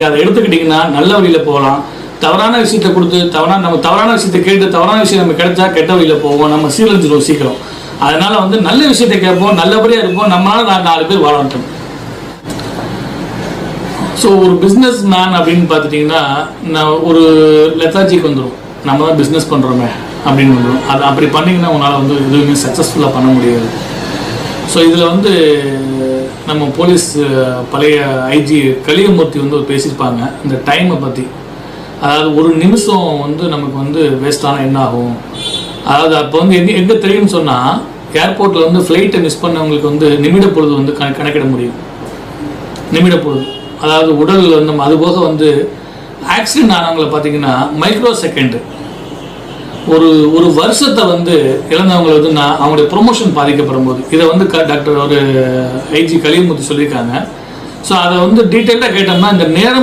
அதை எடுத்துக்கிட்டிங்கன்னா நல்ல வழியில் போகலாம். தவறான விஷயத்தை கொடுத்து நம்ம தவறான விஷயத்தை கேட்டு தவறான விஷயம் நம்ம கிடைச்சா கெட்ட வழியில் போவோம், நம்ம சீரழிஞ்சிடும் சீக்கிரம். அதனால நல்ல விஷயத்தை கேட்போம், நல்லபடியாக இருப்போம், நம்மளால 4 பேர் வாழட்டும். ஸோ ஒரு பிஸ்னஸ் மேன் அப்படின்னு பார்த்துட்டிங்கன்னா நான் ஒரு லெத்தாஜிக்கு வந்துடும், நம்ம தான் பிஸ்னஸ் பண்ணுறோமே அப்படின்னு வந்துடும். அது அப்படி பண்ணிங்கன்னா உங்களால் எதுவுமே சக்ஸஸ்ஃபுல்லாக பண்ண முடியாது. ஸோ இதில் நம்ம போலீஸ் பழைய ஐஜி கலியமூர்த்தி பேசியிருப்பாங்க இந்த டைமை பற்றி. அதாவது ஒரு நிமிஷம் நமக்கு வேஸ்டான என்ன ஆகும். அதாவது அப்போ எங்கே தெரியும்னு சொன்னால் ஏர்போர்ட்டில் ஃப்ளைட்டை மிஸ் பண்ணவங்களுக்கு நிமிட பொழுது கணக்கிட முடியும். நிமிட பொழுது அதாவது உடல் அதுபோக ஆக்சிடென்ட் ஆனவங்களை பார்த்தீங்கன்னா மைக்ரோ செகண்டு ஒரு வருஷத்தை இழந்தவங்களை அவங்களுடைய ப்ரொமோஷன் பாதிக்கப்படும் போது இதை டாக்டர் ஒரு ஐஜி கலியமூர்த்தி சொல்லியிருக்காங்க. ஸோ அதை டீட்டெயிலாக கேட்டோம்னா இந்த நேரம்